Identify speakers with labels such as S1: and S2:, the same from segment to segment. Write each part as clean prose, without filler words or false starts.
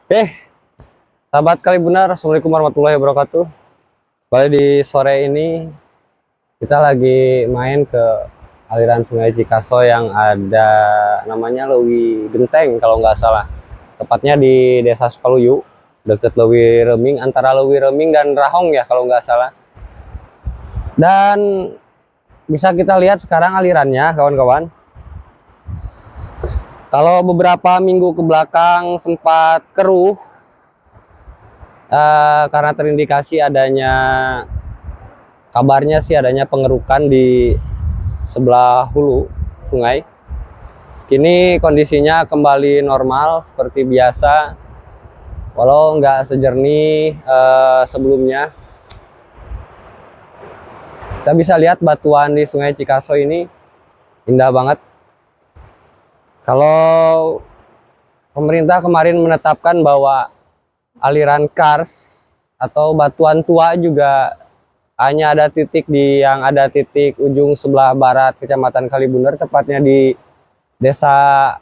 S1: Eh, sahabat kali benar, Assalamualaikum warahmatullahi wabarakatuh. Kembali di sore ini kita lagi main ke aliran Sungai Cikaso yang ada namanya Lewi Genteng kalau nggak salah. Tepatnya di Desa Sukaluyu, dekat Lewi Reming, antara Lewi Reming dan Rahong ya kalau nggak salah. Dan bisa kita lihat sekarang alirannya, kawan-kawan. Kalau beberapa minggu ke belakang sempat keruh karena terindikasi adanya kabarnya sih adanya pengerukan di sebelah hulu sungai. Kini kondisinya kembali normal seperti biasa, walau nggak sejernih sebelumnya. Kita bisa lihat batuan di Sungai Cikaso ini indah banget. Kalau pemerintah kemarin menetapkan bahwa aliran kars atau batuan tua juga hanya ada titik yang ada titik ujung sebelah barat Kecamatan Kalibunder, tepatnya di desa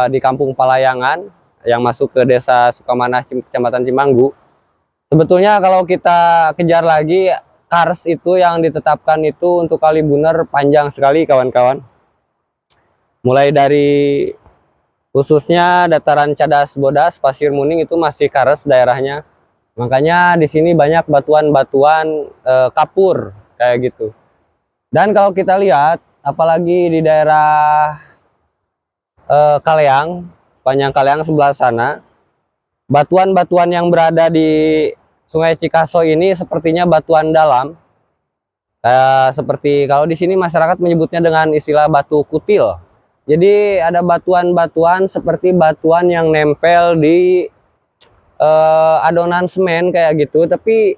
S1: di Kampung Palayangan yang masuk ke Desa Sukamanah Kecamatan Cimanggu. Sebetulnya kalau kita kejar lagi, kars itu yang ditetapkan itu untuk Kalibunder panjang sekali kawan-kawan. Mulai dari khususnya dataran Cadas Bodas, Pasir Muning itu masih kars daerahnya. Makanya di sini banyak batuan-batuan kapur kayak gitu. Dan kalau kita lihat, apalagi di daerah Kaleang, sepanjang Kaleang sebelah sana, batuan-batuan yang berada di Sungai Cikaso ini sepertinya batuan dalam. Seperti kalau di sini masyarakat menyebutnya dengan istilah batu kutil. Jadi ada batuan-batuan seperti batuan yang nempel di adonan semen kayak gitu, tapi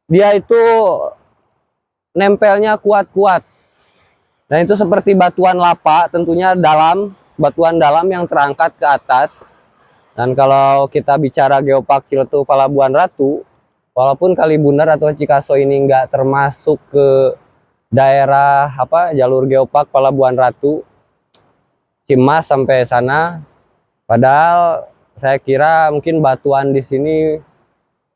S1: dia itu nempelnya kuat-kuat. Dan itu seperti batuan lapa, tentunya dalam, batuan dalam yang terangkat ke atas. Dan kalau kita bicara Geopark Ciletuh Palabuhan Ratu, walaupun Kalibunder atau Cikaso ini nggak termasuk ke daerah jalur Geopark Palabuhan Ratu, Cimas sampai sana, padahal saya kira mungkin batuan di sini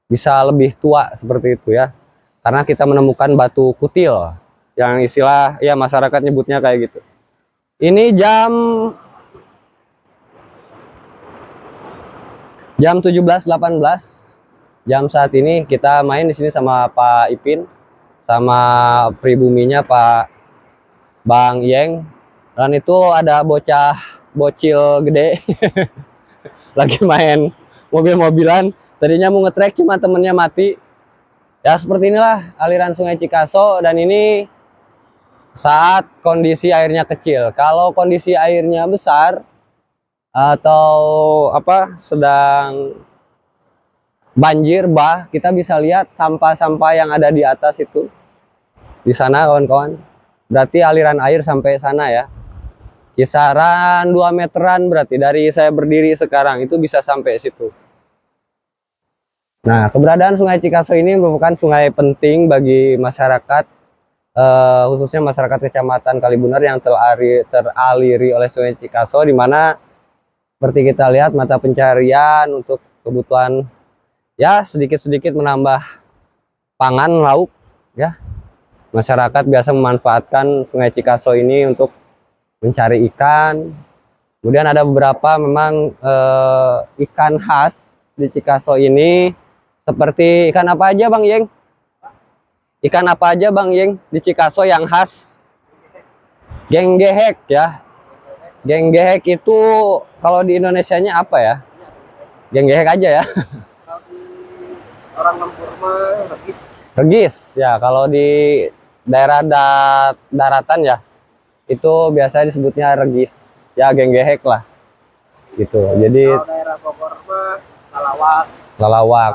S1: bisa lebih tua seperti itu ya, karena kita menemukan batu kutil yang istilah ya masyarakat nyebutnya kayak gitu. Ini jam 17.18 jam saat ini kita main di sini sama Pak Ipin sama pribuminya Pak Bang Yeng, dan itu ada bocil gede lagi main mobil-mobilan. Tadinya mau ngetrek cuma temennya mati. Ya seperti inilah aliran Sungai Cikaso, dan ini saat kondisi airnya kecil. Kalau kondisi airnya besar atau sedang banjir kita bisa lihat sampah-sampah yang ada di atas itu di sana kawan-kawan. Berarti aliran air sampai sana ya. Kisaran 2 meteran berarti dari saya berdiri sekarang itu bisa sampai situ. Nah, keberadaan Sungai Cikaso ini merupakan sungai penting bagi masyarakat, khususnya masyarakat Kecamatan Kalibunder yang teraliri oleh Sungai Cikaso, di mana seperti kita lihat mata pencarian untuk kebutuhan ya sedikit-sedikit menambah pangan lauk ya. Masyarakat biasa memanfaatkan Sungai Cikaso ini untuk mencari ikan. Kemudian ada beberapa memang ikan khas di Cikaso ini, seperti ikan apa aja Bang Yeng? Ikan apa aja Bang Yeng di Cikaso yang khas? Genggehek ya. Genggehek itu kalau di Indonesianya apa ya? Genggehek aja ya.
S2: Kalau di orang Lembur mah regis.
S1: Regis ya, kalau di daerah daratan ya itu biasanya disebutnya regis. Ya genggehek lah. Gitu. Jadi
S2: Kalau daerah Bogor mah lalawak.
S1: lalawak.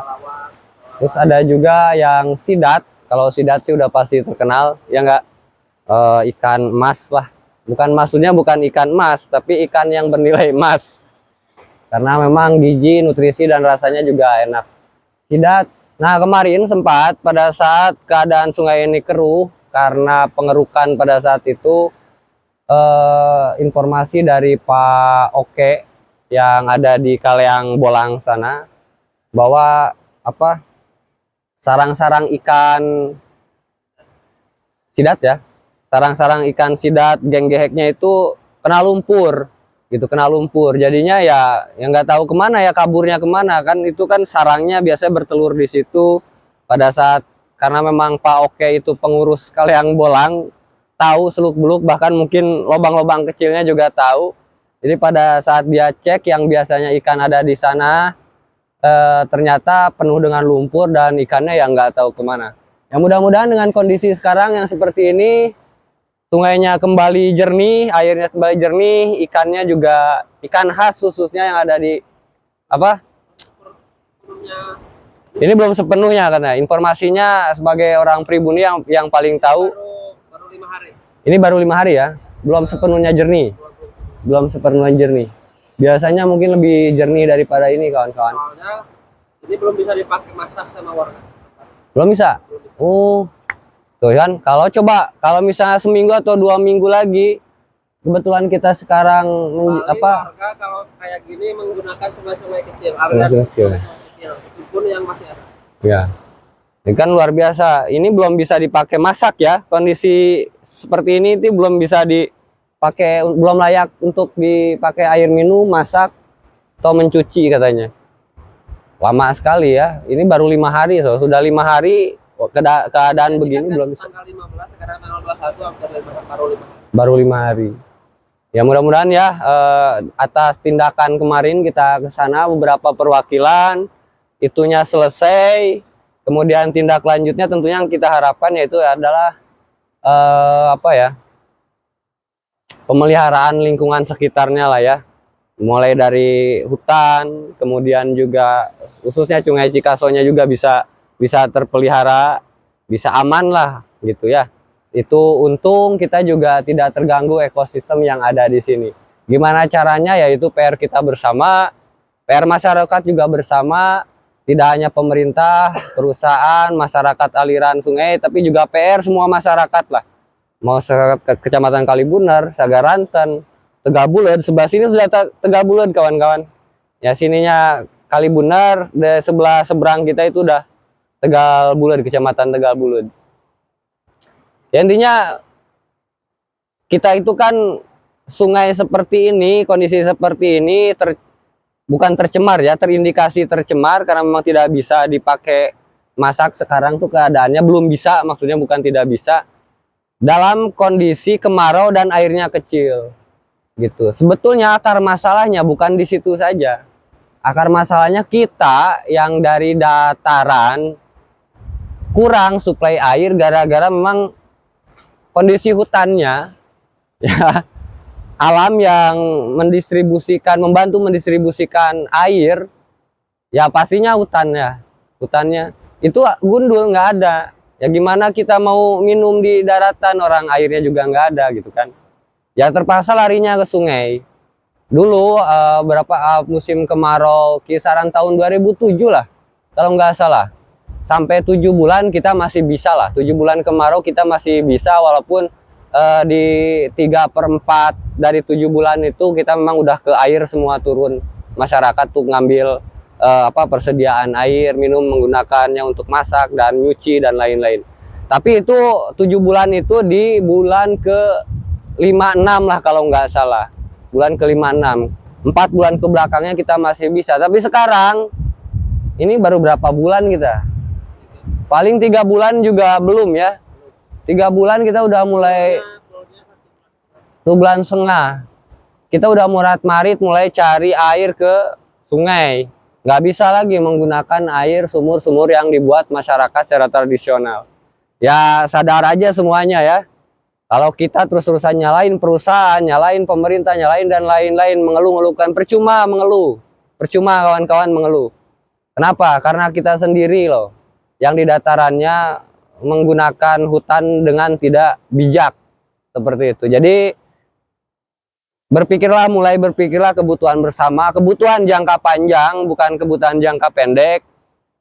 S1: Terus ada juga yang sidat. Kalau sidat sih udah pasti terkenal, ya enggak, ikan emas lah. Bukan maksudnya bukan ikan emas, tapi ikan yang bernilai emas. Karena memang gizi, nutrisi dan rasanya juga enak. Sidat. Nah, kemarin sempat pada saat keadaan sungai ini keruh karena pengerukan pada saat itu, informasi dari Pak Oke yang ada di Kaleang Bolang sana, bahwa apa, sarang-sarang ikan sidat ya, sarang-sarang ikan sidat geng geheknya itu kena lumpur gitu, kena lumpur. Jadinya ya yang nggak tahu kemana ya, kaburnya kemana kan, itu kan sarangnya biasanya bertelur di situ. Pada saat, karena memang Pak Oke itu pengurus Kaleang Bolang, tahu seluk beluk, bahkan mungkin lobang-lobang kecilnya juga tahu. Jadi pada saat dia cek yang biasanya ikan ada di sana, ternyata penuh dengan lumpur dan ikannya yang nggak tahu kemana. Ya mudah-mudahan dengan kondisi sekarang yang seperti ini, sungainya kembali jernih, airnya kembali jernih, ikannya juga ikan khas khususnya yang ada di apa?
S2: Sebelumnya
S1: Ini belum sepenuhnya, karena informasinya sebagai orang pribumi yang paling tahu.
S2: baru 5 hari.
S1: Ini baru 5 hari ya, belum sepenuhnya jernih, belum sepenuhnya jernih. Biasanya mungkin lebih jernih daripada ini kawan-kawan.
S2: Soalnya ini belum bisa dipakai masak sama warga.
S1: Belum bisa. Oh, tuh kan, kalau misalnya seminggu atau 2 minggu lagi, kebetulan kita sekarang
S2: Warga kalau kayak gini menggunakan sungai-sungai kecil,
S1: Sungai kecil.
S2: itu pun yang masih ada.
S1: Ya, ini kan luar biasa. Ini belum bisa dipakai masak ya. Kondisi seperti ini itu belum bisa dipakai, belum layak untuk dipakai air minum, masak atau mencuci katanya. Lama sekali ya. Ini baru 5 hari, so. Sudah 5 hari keadaan begini
S2: Kan
S1: belum bisa.
S2: tanggal 15, sekarang tanggal 21, hampir baru 5 hari.
S1: Baru 5 hari. Ya mudah-mudahan ya, atas tindakan kemarin kita ke sana beberapa perwakilan, itunya selesai. Kemudian tindak lanjutnya tentunya yang kita harapkan yaitu adalah apa ya, pemeliharaan lingkungan sekitarnya lah ya, mulai dari hutan, kemudian juga khususnya Sungai Cikasonya juga bisa terpelihara, bisa aman lah gitu ya. Itu untung kita juga tidak terganggu ekosistem yang ada di sini. Gimana caranya, yaitu PR kita bersama, PR masyarakat juga bersama, tidak hanya pemerintah, perusahaan, masyarakat aliran sungai, tapi juga PR semua masyarakat lah. Masyarakat Kecamatan Kalibunar, Sagaranten, Tegabuleud, sebelah sini sudah Tegabuleud kawan-kawan. Ya sininya Kalibunar, di sebelah seberang kita itu udah Tegabuleud, Kecamatan Tegabuleud. Ya intinya kita itu kan sungai seperti ini, kondisi seperti ini bukan tercemar ya, terindikasi tercemar karena memang tidak bisa dipakai masak. Sekarang tuh keadaannya belum bisa, maksudnya bukan tidak bisa, dalam kondisi kemarau dan airnya kecil gitu. Sebetulnya akar masalahnya bukan di situ saja. Akar masalahnya kita yang dari dataran kurang suplai air gara-gara memang kondisi hutannya ya, alam yang membantu mendistribusikan air ya pastinya hutannya itu gundul, nggak ada. Ya gimana kita mau minum di daratan, orang airnya juga nggak ada gitu kan. Ya terpaksa larinya ke sungai. Dulu musim kemarau kisaran tahun 2007 lah kalau nggak salah, sampai 7 bulan kita masih bisa lah, 7 bulan kemarau kita masih bisa, walaupun di 3/4 dari 7 bulan itu kita memang udah ke air semua, turun masyarakat tuh ngambil persediaan air minum, menggunakannya untuk masak dan nyuci dan lain-lain. Tapi itu 7 bulan itu di bulan ke 5-6 lah kalau nggak salah, bulan ke 5-6, 4 bulan ke belakangnya kita masih bisa. Tapi sekarang ini baru berapa bulan kita, paling 3 bulan juga belum ya. 3 bulan kita udah mulai, 1,5 bulan kita udah murat-marit mulai cari air ke sungai. Nggak bisa lagi menggunakan air sumur-sumur yang dibuat masyarakat secara tradisional. Ya sadar aja semuanya ya. Kalau kita terus-terusan nyalain perusahaan, nyalain pemerintah, nyalain dan lain-lain, mengeluh-ngeluhkan, percuma mengeluh. Percuma kawan-kawan mengeluh. Kenapa? Karena kita sendiri loh yang di datarannya menggunakan hutan dengan tidak bijak seperti itu. Jadi mulai berpikirlah kebutuhan bersama, kebutuhan jangka panjang, bukan kebutuhan jangka pendek.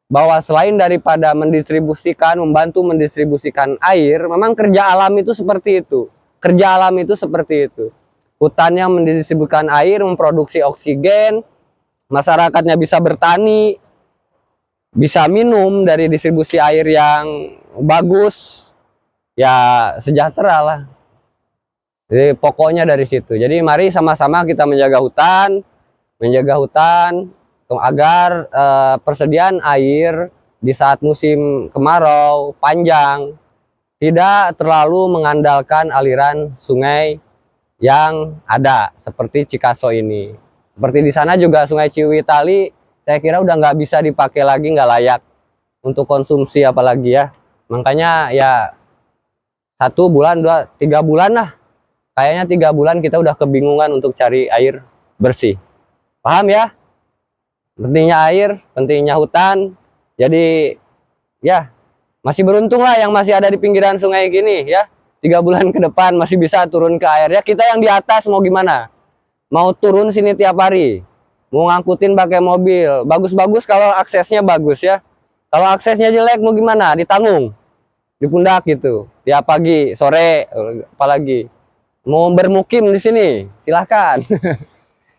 S1: Bahwa selain daripada membantu mendistribusikan air, memang kerja alam itu seperti itu. Kerja alam itu seperti itu. hutannya mendistribusikan air, memproduksi oksigen, masyarakatnya bisa bertani, bisa minum dari distribusi air yang bagus, ya sejahtera lah. Jadi pokoknya dari situ. Jadi mari sama-sama kita menjaga hutan agar persediaan air di saat musim kemarau panjang tidak terlalu mengandalkan aliran sungai yang ada seperti Cikaso ini. Seperti di sana juga Sungai Ciwitali, saya kira udah nggak bisa dipakai lagi, nggak layak untuk konsumsi apalagi ya. Makanya ya 1 bulan, 2, 3 bulan lah. Kayaknya 3 bulan kita udah kebingungan untuk cari air bersih. Paham ya? Pentingnya air, pentingnya hutan. Jadi ya masih beruntung lah yang masih ada di pinggiran sungai gini ya. 3 bulan ke depan masih bisa turun ke air ya. Kita yang di atas mau gimana? Mau turun sini tiap hari, mau ngangkutin pakai mobil. Bagus-bagus kalau aksesnya bagus ya. Kalau aksesnya jelek mau gimana? Ditanggung di pundak gitu. Tiap pagi, sore, apalagi mau bermukim di sini, silahkan.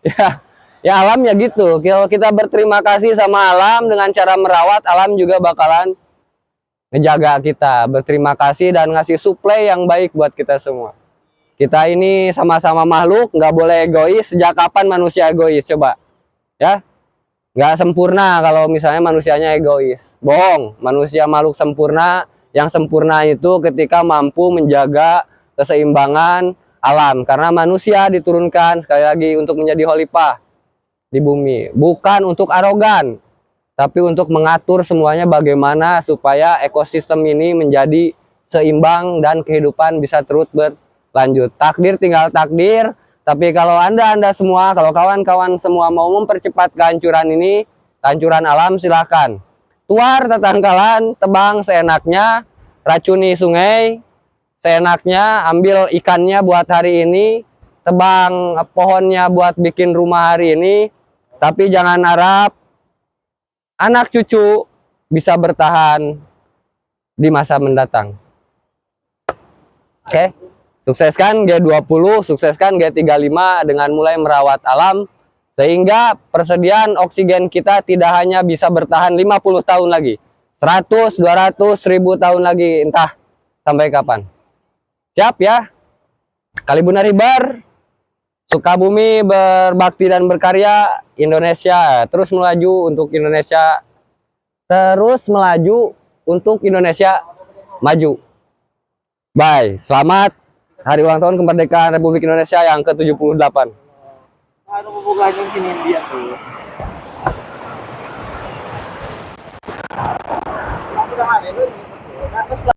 S1: Ya, ya alamnya gitu. Kalau kita berterima kasih sama alam dengan cara merawat, alam juga bakalan ngejaga kita. Berterima kasih dan ngasih suplai yang baik buat kita semua. Kita ini sama-sama makhluk, nggak boleh egois. Sejak kapan manusia egois? Coba, ya, nggak sempurna kalau misalnya manusianya egois. Bohong, manusia makhluk sempurna. Yang sempurna itu ketika mampu menjaga keseimbangan alam. Karena manusia diturunkan sekali lagi untuk menjadi khalifah di bumi, bukan untuk arogan, tapi untuk mengatur semuanya bagaimana supaya ekosistem ini menjadi seimbang dan kehidupan bisa terus berlanjut. Takdir tinggal takdir, tapi kalau Anda semua, kalau kawan-kawan semua mau mempercepat kehancuran ini, kehancuran alam, silahkan. Tuar tatangkalan, tebang seenaknya, racuni sungai, seenaknya, ambil ikannya buat hari ini, tebang pohonnya buat bikin rumah hari ini, tapi jangan harap anak cucu bisa bertahan di masa mendatang. Oke, sukseskan G20, sukseskan G35 dengan mulai merawat alam, sehingga persediaan oksigen kita tidak hanya bisa bertahan 50 tahun lagi, 100, 200, 1000 tahun lagi, entah sampai kapan. Siap ya? Kalibuna Ribar, Sukabumi berbakti dan berkarya, Indonesia terus melaju untuk Indonesia, terus melaju untuk Indonesia maju. Bye, selamat hari ulang tahun kemerdekaan Republik Indonesia yang ke-78.
S2: Ano po lagi sini India tuh?